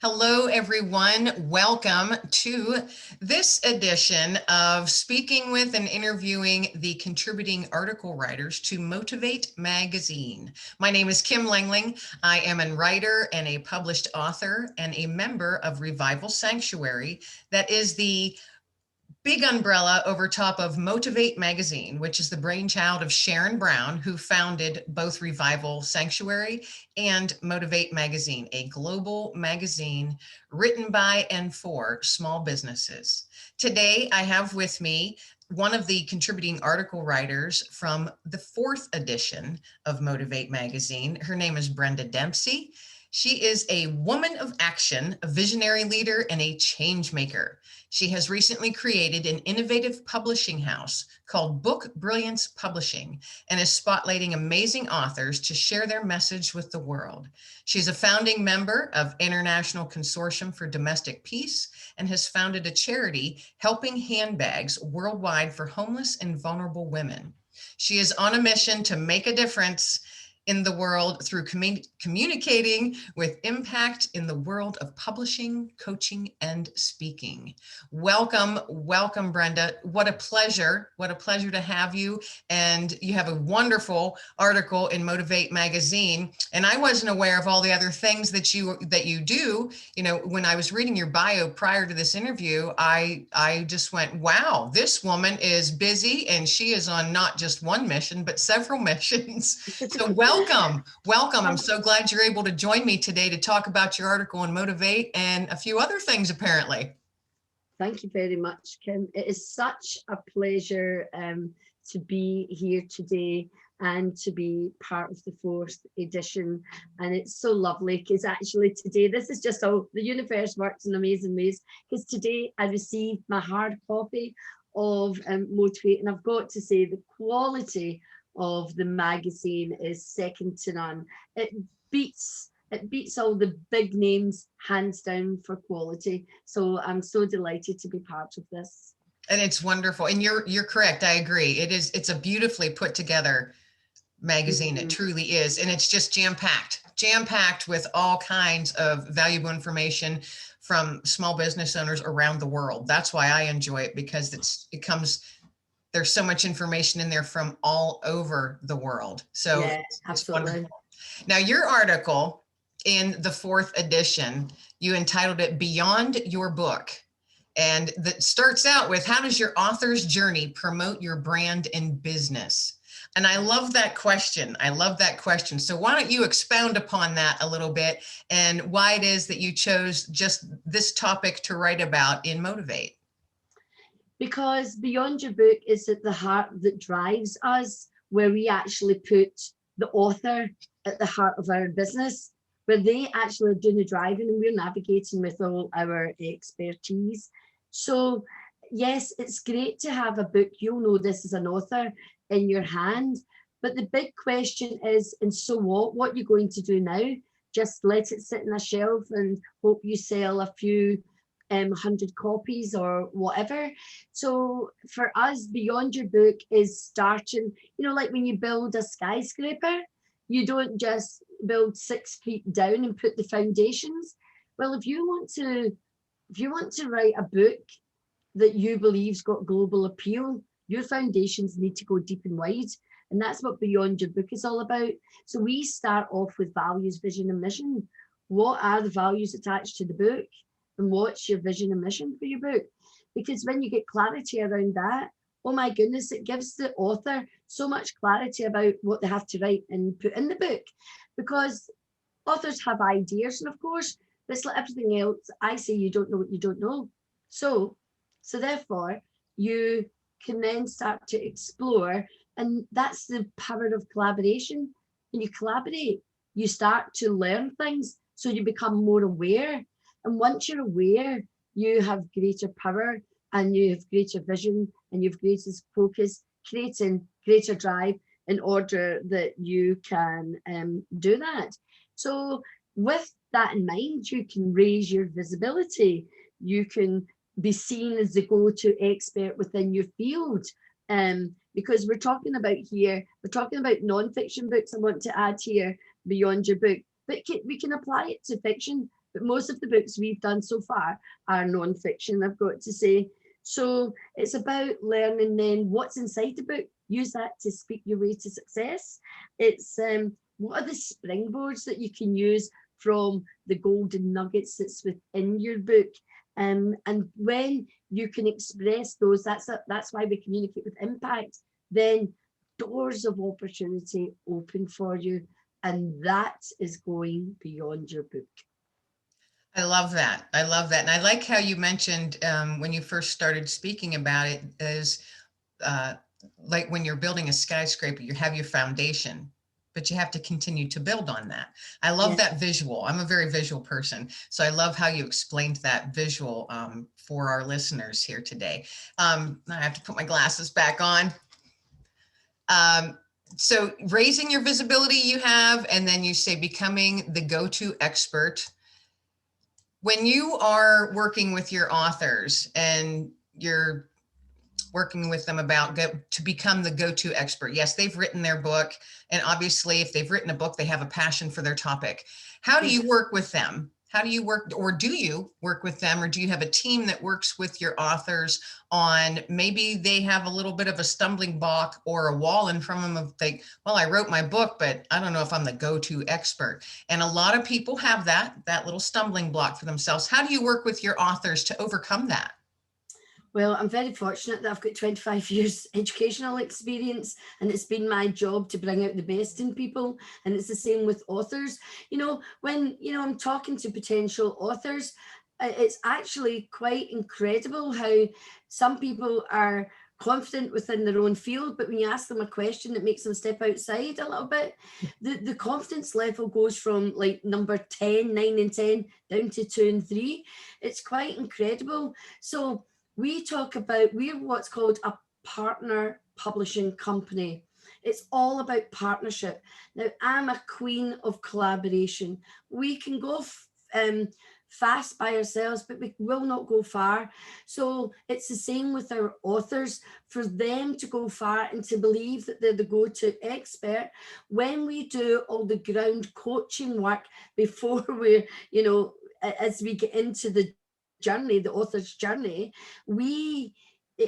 Hello, everyone. Welcome to this edition of speaking with and interviewing the contributing article writers to MO2VATE magazine. My name is Kim Langling. I am a writer and a published author and a member of Revival Sanctuary, that is the big umbrella over top of MO2VATE magazine, which is the brainchild of Sharon Brown, who founded both Revival Sanctuary and MO2VATE magazine, a global magazine written by and for small businesses. Today, I have with me one of the contributing article writers from the 4th edition of MO2VATE magazine. Her name is Brenda Dempsey. She is a woman of action, a visionary leader, and a change maker. She has recently created an innovative publishing house called Book Brilliance Publishing and is spotlighting amazing authors to share their message with the world. She's a founding member of International Consortium for Domestic Peace and has founded a charity helping handbags worldwide for homeless and vulnerable women. She is on a mission to make a difference in the world through communicating with impact in the world of publishing, coaching, and speaking. Welcome, welcome, Brenda. What a pleasure to have you. And you have a wonderful article in MO2VATE magazine. And I wasn't aware of all the other things that you do. You know, when I was reading your bio prior to this interview, I just went, wow, this woman is busy and she is on not just one mission, but several missions. So welcome. I'm so glad you're able to join me today to talk about your article in MO2VATE and a few other things, apparently. Thank you very much, Kim. It is such a pleasure to be here today and to be part of the 4th edition. And it's so lovely because actually today, this is just how the universe works in amazing ways, because today I received my hard copy of MO2VATE, and I've got to say the quality of the magazine is second to none. It beats all the big names hands down for quality. So I'm so delighted to be part of this. And it's wonderful. And you're correct. I agree. It's a beautifully put together magazine. It truly is. And it's just jam-packed with all kinds of valuable information from small business owners around the world. That's why I enjoy it, because there's so much information in there from all over the world. So yeah, it's absolutely wonderful. Now, your article in the 4th edition, you entitled it Beyond Your Book. And that starts out with, how does your author's journey promote your brand and business? And I love that question. So why don't you expound upon that a little bit and why it is that you chose just this topic to write about in MO2VATE? Because Beyond Your Book is at the heart that drives us, where we actually put the author at the heart of our business, where they actually are doing the driving and we're navigating with all our expertise. So yes, it's great to have a book, you'll know this as an author, in your hand, but the big question is, and so what are you going to do now? Just let it sit on a shelf and hope you sell a few 100 copies or whatever. So for us, Beyond Your Book is starting, you know, like when you build a skyscraper, you don't just build 6 feet down and put the foundations. Well, if you want to write a book that you believe's got global appeal, your foundations need to go deep and wide. And that's what Beyond Your Book is all about. So we start off with values, vision, and mission. What are the values attached to the book? And what's your vision and mission for your book? Because when you get clarity around that, oh my goodness, it gives the author so much clarity about what they have to write and put in the book. Because authors have ideas, and of course, it's like everything else. I say you don't know what you don't know. So therefore, you can then start to explore, and that's the power of collaboration. When you collaborate, you start to learn things, so you become more aware. And once you're aware, you have greater power and you have greater vision and you have greater focus, creating greater drive in order that you can do that. So with that in mind, you can raise your visibility. You can be seen as the go-to expert within your field. Because we're talking about non-fiction books. I want to add here, Beyond Your Book, but we can apply it to fiction. but most of the books we've done so far are non-fiction, I've got to say. So it's about learning then what's inside the book, use that to speak your way to success. It's what are the springboards that you can use from the golden nuggets that's within your book. And when you can express those, that's why we communicate with impact, then doors of opportunity open for you. And that is going beyond your book. I love that. I love that. And I like how you mentioned when you first started speaking about it is like when you're building a skyscraper, you have your foundation, but you have to continue to build on that. I love that visual. I'm a very visual person. So I love how you explained that visual for our listeners here today. I have to put my glasses back on. So raising your visibility you have, and then you say becoming the go-to expert. When you are working with your authors and you're working with them about to become the go-to expert, yes, they've written their book, and obviously if they've written a book, they have a passion for their topic. How do you work with them? How do you work, or do you work with them, or do you have a team that works with your authors on maybe they have a little bit of a stumbling block or a wall in front of them of like, well, I wrote my book, but I don't know if I'm the go-to expert. And a lot of people have that little stumbling block for themselves. How do you work with your authors to overcome that? Well, I'm very fortunate that I've got 25 years educational experience, and it's been my job to bring out the best in people. And it's the same with authors. When, I'm talking to potential authors, it's actually quite incredible how some people are confident within their own field, but when you ask them a question that makes them step outside a little bit, the confidence level goes from like number 10, 9 and 10 down to 2 and 3. It's quite incredible. So we're what's called a partner publishing company. It's all about partnership. Now, I'm a queen of collaboration. We can go fast by ourselves, but we will not go far. So it's the same with our authors. For them to go far and to believe that they're the go-to expert, when we do all the ground coaching work before we're, as we get into the journey, the author's journey,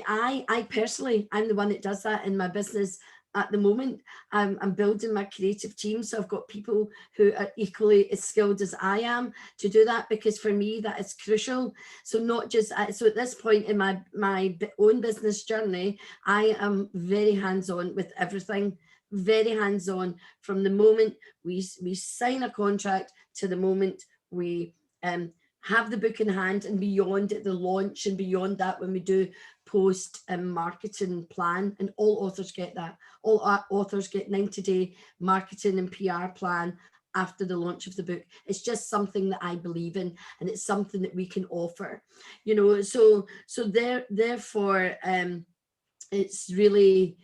I personally, I'm the one that does that in my business at the moment. I'm building my creative team, so I've got people who are equally as skilled as I am to do that, because for me that is crucial. So not just so at this point in my own business journey, I am very hands-on with everything, very hands-on from the moment we sign a contract to the moment we have the book in hand, and beyond at the launch, and beyond that when we do post and marketing plan. And all authors get that. All authors get 90-day marketing and PR plan after the launch of the book. It's just something that I believe in, and it's something that we can offer, so therefore it's really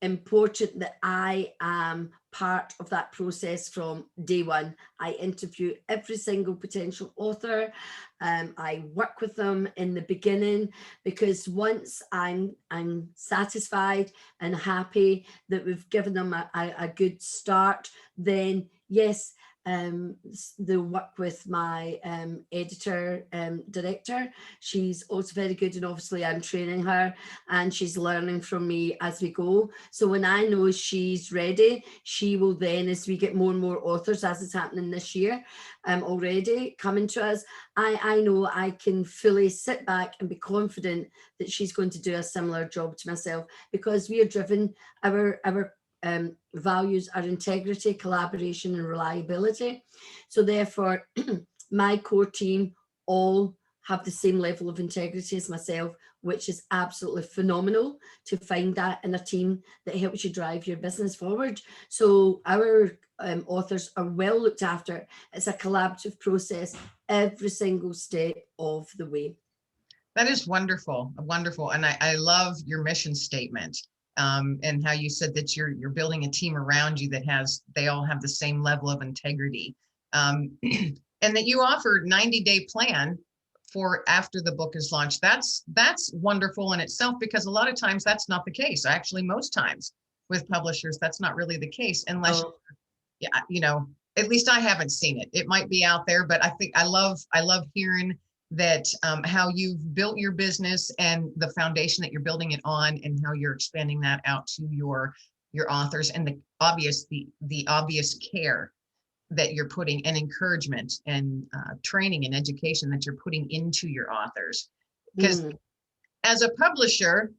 important that I am part of that process from day one. I interview every single potential author. I work with them in the beginning, because once I'm satisfied and happy that we've given them a good start, then yes, they'll work with my editor director. She's also very good, and obviously I'm training her and she's learning from me as we go. So when I know she's ready, she will then, as we get more and more authors, as is happening this year already coming to us, I know I can fully sit back and be confident that she's going to do a similar job to myself, because we are driven, our values are integrity, collaboration, and reliability. So therefore, my core team all have the same level of integrity as myself, which is absolutely phenomenal to find that in a team that helps you drive your business forward. So our authors are well looked after. It's a collaborative process every single step of the way. That is wonderful, wonderful. And I love your mission statement. And how you said that you're building a team around you that they all have the same level of integrity, and that you offered 90-day plan for after the book is launched. That's wonderful in itself, because a lot of times that's not the case. Actually, most times with publishers, that's not really the case unless, at least I haven't seen it. It might be out there, but I think I love hearing that, how you've built your business and the foundation that you're building it on, and how you're expanding that out to your authors, and the obvious care that you're putting, and encouragement, and training and education that you're putting into your authors. Because Mm, as a publisher,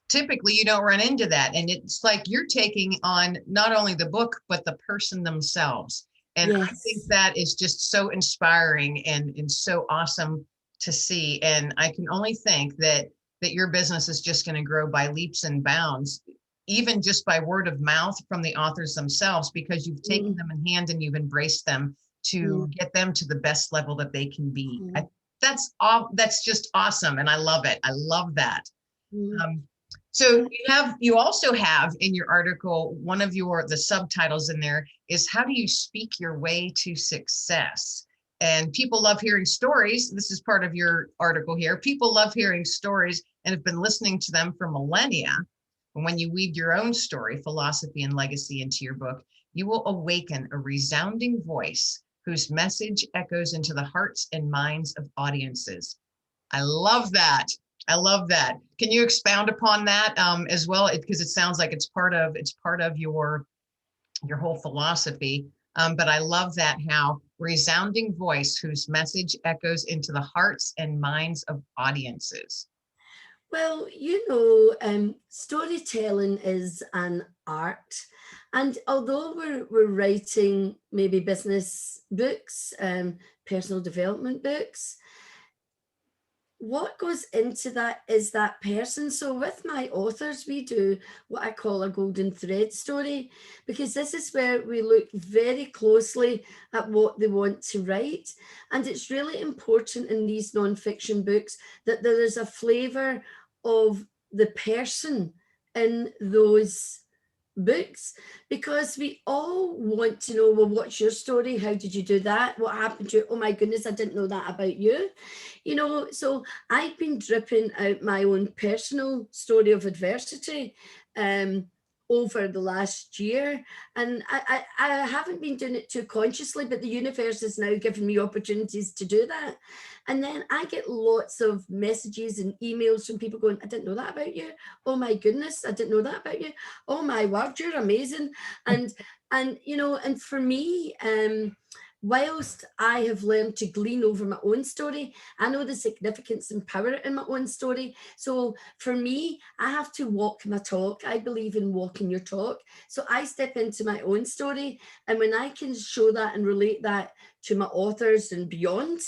typically you don't run into that. And it's like you're taking on not only the book, but the person themselves. And I think yes. that is just so inspiring and so awesome to see. And I can only think that your business is just going to grow by leaps and bounds, even just by word of mouth from the authors themselves, because you've taken Mm, them in hand and you've embraced them to mm, get them to the best level that they can be. mm, That's all. That's just awesome. And I love it. I love that. mm. Um, so you also have in your article, one of the subtitles in there is, how do you speak your way to success? And people love hearing stories. This is part of your article here. People love hearing stories and have been listening to them for millennia. And when you weave your own story, philosophy, and legacy into your book, you will awaken a resounding voice whose message echoes into the hearts and minds of audiences. I love that. I love that. Can you expound upon that, as well? Because it sounds like it's part of your whole philosophy. But I love that, how resounding voice whose message echoes into the hearts and minds of audiences. Well, storytelling is an art. And although we're writing maybe business books, personal development books, what goes into that is that person. So with my authors, we do what I call a golden thread story, because this is where we look very closely at what they want to write. And it's really important in these nonfiction books that there is a flavor of the person in those books, because we all want to know, well, what's your story? How did you do that? What happened to you? Oh my goodness, I didn't know that about you. So I've been dripping out my own personal story of adversity over the last year. And I haven't been doing it too consciously, but the universe has now given me opportunities to do that. And then I get lots of messages and emails from people going, I didn't know that about you. Oh my goodness, I didn't know that about you. Oh my word, you're amazing. And for me, whilst I have learned to glean over my own story, I know the significance and power in my own story. So for me, I have to walk my talk. I believe in walking your talk. So I step into my own story. And when I can show that and relate that to my authors and beyond,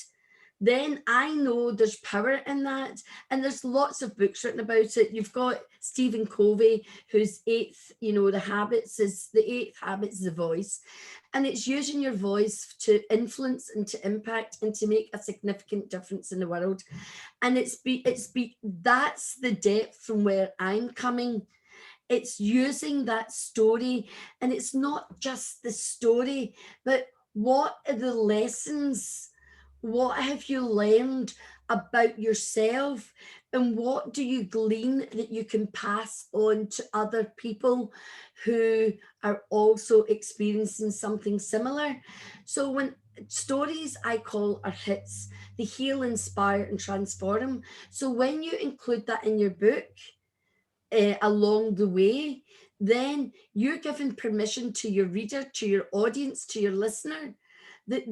then I know there's power in that. And there's lots of books written about it. You've got Stephen Covey, whose the eighth habits is the voice. And it's using your voice to influence and to impact and to make a significant difference in the world. And that's the depth from where I'm coming. It's using that story, and it's not just the story, but what are the lessons? What have you learned about yourself? And what do you glean that you can pass on to other people who are also experiencing something similar? So when stories I call are hits, they heal, inspire, and transform. So when you include that in your book, along the way, then you're giving permission to your reader, to your audience, to your listener, that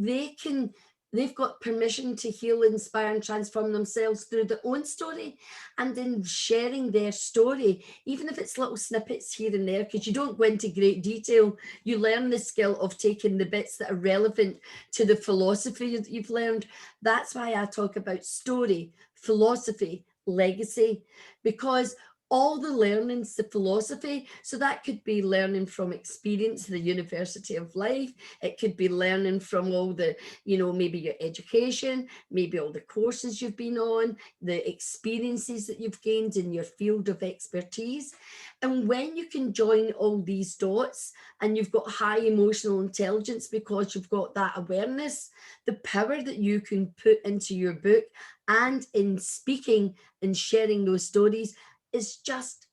they've got permission to heal, inspire, and transform themselves through their own story. And in sharing their story, even if it's little snippets here and there, because you don't go into great detail, you learn the skill of taking the bits that are relevant to the philosophy that you've learned. That's why I talk about story, philosophy, legacy, because all the learnings, the philosophy. So that could be learning from experience, the university of life. It could be learning from all the, maybe your education, maybe all the courses you've been on, the experiences that you've gained in your field of expertise. And when you can join all these dots and you've got high emotional intelligence because you've got that awareness, the power that you can put into your book and in speaking and sharing those stories is just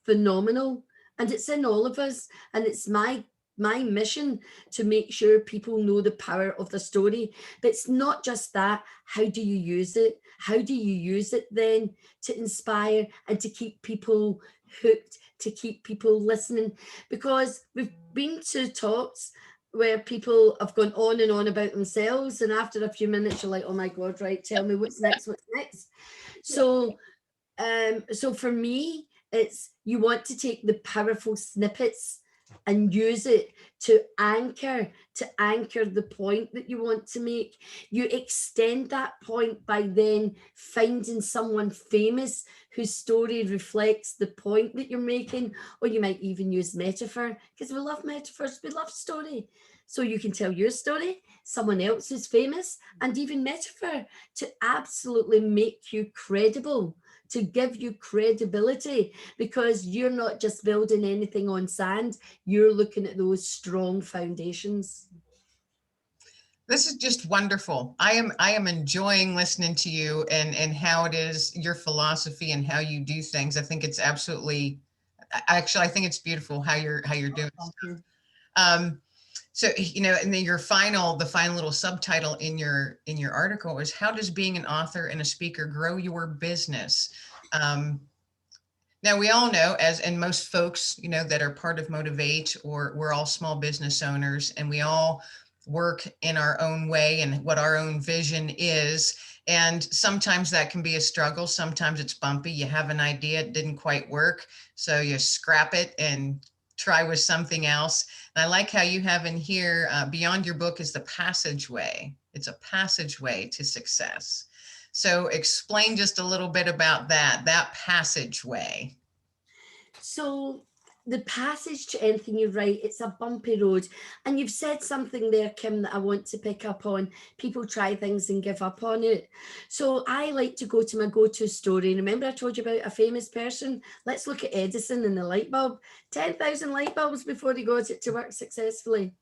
phenomenal. And it's in all of us. And it's my my mission to make sure people know the power of the story. But it's not just that. How do you use it? How do you use it then to inspire and to keep people hooked, to keep people listening? Because we've been to talks where people have gone on and on about themselves, and after a few minutes you're like, oh my God, right, tell me what's next, what's next. So so for me, it's, you want to take the powerful snippets and use it to anchor the point that you want to make. You extend that point by then finding someone famous whose story reflects the point that you're making, or you might even use metaphor, because we love metaphors, we love story. So you can tell your story, someone else who's famous, and even metaphor to absolutely make you credible, to give you credibility, because you're not just building anything on sand, you're looking at those strong foundations. This is just wonderful. I am enjoying listening to you and how it is your philosophy and how you do things. I think it's absolutely, actually, I think it's beautiful how you're doing. Thank you. Um, so, and then the final little subtitle in your article is, how does being an author and a speaker grow your business? Now we all know, as and most folks, that are part of MO2VATE, or we're all small business owners, and we all work in our own way and what our own vision is. And sometimes that can be a struggle. Sometimes it's bumpy. You have an idea, it didn't quite work, so you scrap it and try with something else. And I like how you have in here, beyond your book is the passageway. It's a passageway to success. So explain just a little bit about that passageway. So the passage to anything you write, it's a bumpy road. And you've said something there, Kim, that I want to pick up on. People try things and give up on it. So I like to go to my go-to story. Remember I told you about a famous person? Let's look at Edison and the light bulb. 10,000 light bulbs before he got it to work successfully.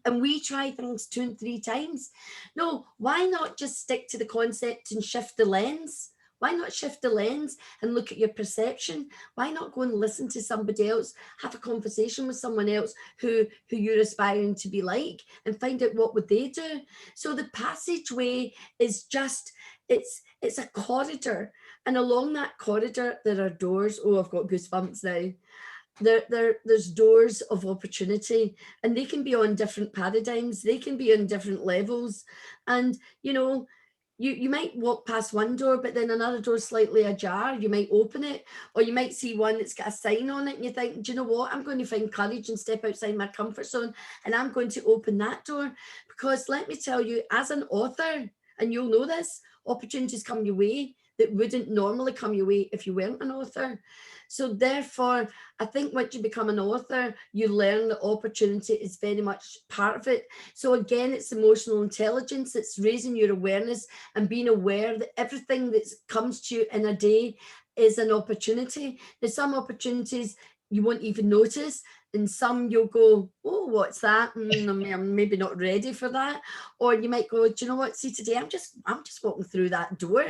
And we try things 2 and 3 times. No, why not just stick to the concept and shift the lens? Why not shift the lens and look at your perception? Why not go and listen to somebody else, have a conversation with someone else who you're aspiring to be like, and find out what would they do? So the passageway is just, it's a corridor. And along that corridor, there are doors. Oh, I've got goosebumps now. There's doors of opportunity, and they can be on different paradigms, they can be on different levels. And you might walk past one door, but then another door slightly ajar, you might open it, or you might see one that's got a sign on it and you think, do you know what, I'm going to find courage and step outside my comfort zone, and I'm going to open that door. Because let me tell you, as an author, and you'll know this, opportunities come your way that wouldn't normally come your way if you weren't an author. So therefore, I think once you become an author, you learn that opportunity is very much part of it. So again, it's emotional intelligence, it's raising your awareness and being aware that everything that comes to you in a day is an opportunity. There's some opportunities you won't even notice, and some you'll go, oh, what's that? I'm maybe not ready for that. Or you might go, do you know what, see, today I'm just walking through that door.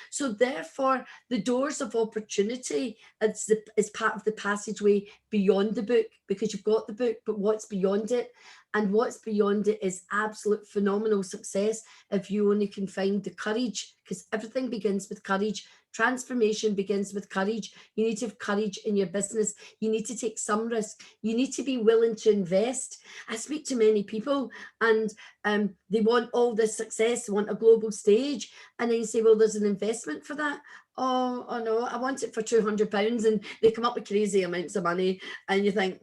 So therefore, the doors of opportunity is part of the passageway beyond the book, because you've got the book, but what's beyond it? And what's beyond it is absolute phenomenal success if you only can find the courage, because everything begins with courage. Transformation begins with courage. You need to have courage in your business. You need to take some risk. You need to be willing to invest. I speak to many people, and they want all this success, they want a global stage, and then you say, well, there's an investment for that. Oh no, I want it for £200, and they come up with crazy amounts of money, and you think,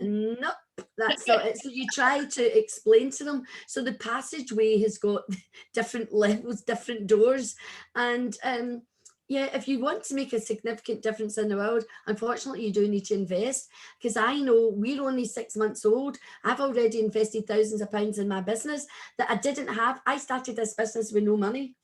nope, that's not it. So you try to explain to them. So the passageway has got different levels, different doors, and yeah, if you want to make a significant difference in the world, unfortunately, you do need to invest. Because I know we're only 6 months old. I've already invested thousands of pounds in my business that I didn't have. I started this business with no money,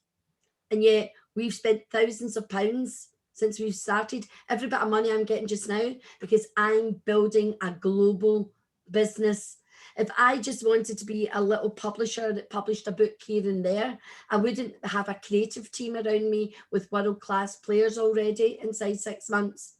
and yet we've spent thousands of pounds since we've started. Every bit of money I'm getting just now, because I'm building a global business. If I just wanted to be a little publisher that published a book here and there, I wouldn't have a creative team around me with world-class players already inside 6 months.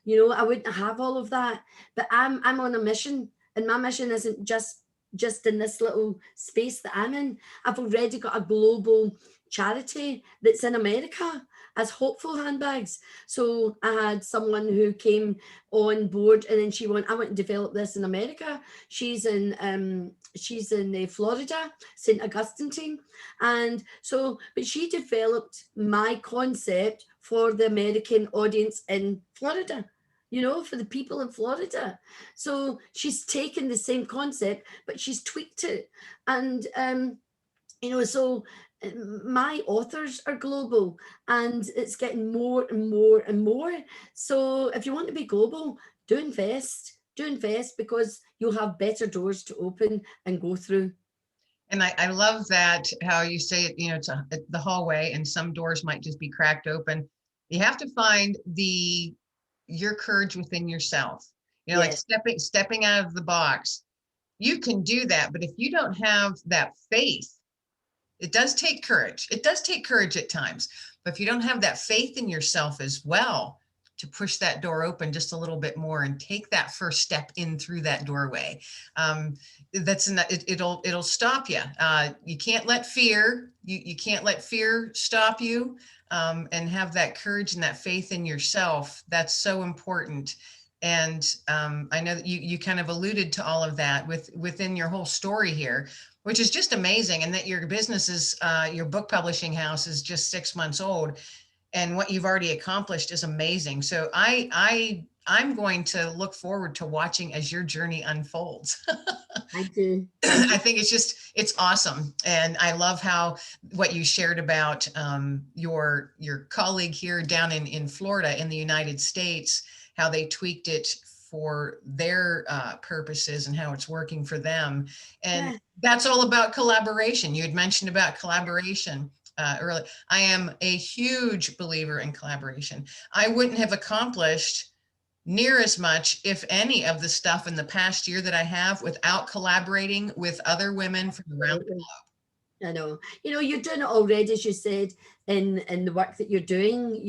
I wouldn't have all of that. But I'm on a mission. And my mission isn't just in this little space that I'm in. I've already got a global charity that's in America as Hopeful handbags. So I had someone who came on board, and then I want to develop this in America. She's in Florida, St. Augustine team. And so, but she developed my concept for the American audience in Florida, for the people in Florida. So she's taken the same concept, but she's tweaked it. And, so my authors are global, and it's getting more and more and more. So if you want to be global, do invest, because you'll have better doors to open and go through. And I love that, how you say it, it's the hallway and some doors might just be cracked open. You have to find your courage within yourself, like Yes. stepping out of the box. You can do that, but if you don't have that faith, it does take courage. It does take courage at times, but if you don't have that faith in yourself as well, to push that door open just a little bit more and take that first step in through that doorway, it'll stop you. You can't let fear, you can't let fear stop you, and have that courage and that faith in yourself. That's so important. And I know that you kind of alluded to all of that within your whole story here, which is just amazing. And that your business is, your book publishing house is just 6 months old, and what you've already accomplished is amazing. So I'm going to look forward to watching as your journey unfolds. I do. I think it's awesome. And I love what you shared about your colleague here down in Florida in the United States, how they tweaked it for their purposes and how it's working for them. And Yeah. that's all about collaboration. You had mentioned about collaboration earlier. I am a huge believer in collaboration. I wouldn't have accomplished near as much, if any, of the stuff in the past year that I have without collaborating with other women from around the Absolutely. I know. You're doing it already, as you said, in the work that you're doing,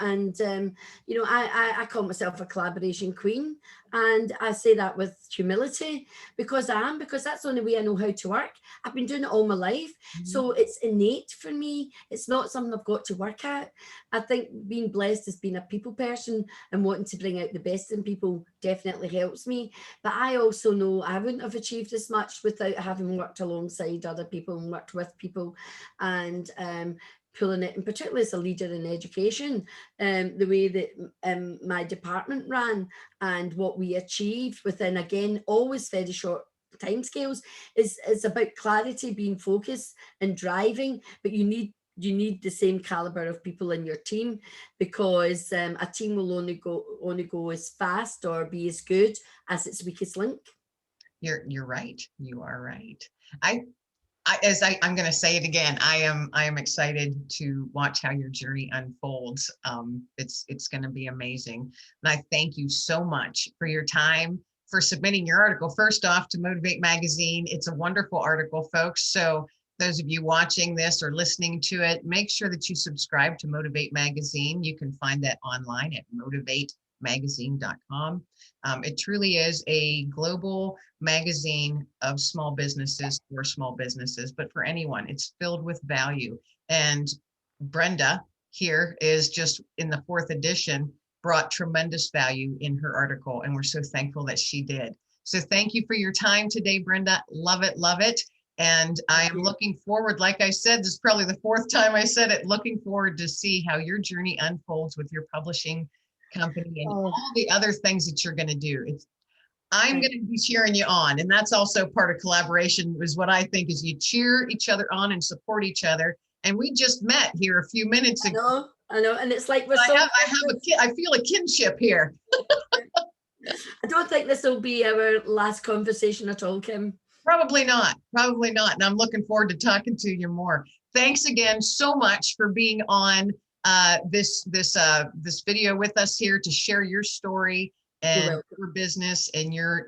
and I call myself a collaboration queen, and I say that with humility, because that's the only way I know how to work. I've been doing it all my life, globe. so it's innate for me. It's not something I've got to work at. I think being blessed as being a people person and wanting to bring out the best in people definitely helps me. But I also know I wouldn't have achieved as much without having worked alongside other people and worked with people, and pulling it, and particularly as a leader in education, the way that my department ran and what we achieved within, again, always very short timescales, is about clarity, being focused and driving. But you need the same caliber of people in your team, because a team will only go as fast or be as good as its weakest link. You're right. You are right. I, I'm going to say it again. I am excited to watch how your journey unfolds. It's going to be amazing. And I thank you so much for your time, for submitting your article. First off, to MO2VATE magazine. It's a wonderful article, folks. So those of you watching this or listening to it, make sure that you subscribe to MO2VATE magazine. You can find that online at MO2VATEmagazine.com. It truly is a global magazine of small businesses for small businesses, but for anyone. It's filled with value. And Brenda here is just in the 4th edition, brought tremendous value in her article, and we're so thankful that she did. So thank you for your time today, Brenda. Love it, love it. And I am looking forward, like I said, this is probably the 4th time I said it, looking forward to see how your journey unfolds with your publishing company and Oh, all the other things that you're going to do. I'm thank going to be cheering you on. And that's also part of collaboration, is what I think, is you cheer each other on and support each other. And we just met here a few minutes I ago. know, I know, and it's like we're so. I feel a kinship here. I don't think this will be our last conversation at all, Kim. Probably not. Probably not. And I'm looking forward to talking to you more. Thanks again so much for being on this video with us here to share your story You're and welcome. your business and your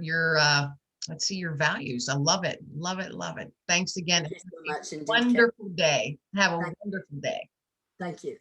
let's see, your values. I love it. Love it. Love it. Thanks again. Thank you so much indeed, Kim. Wonderful day. Have a Thank, wonderful day. thank you.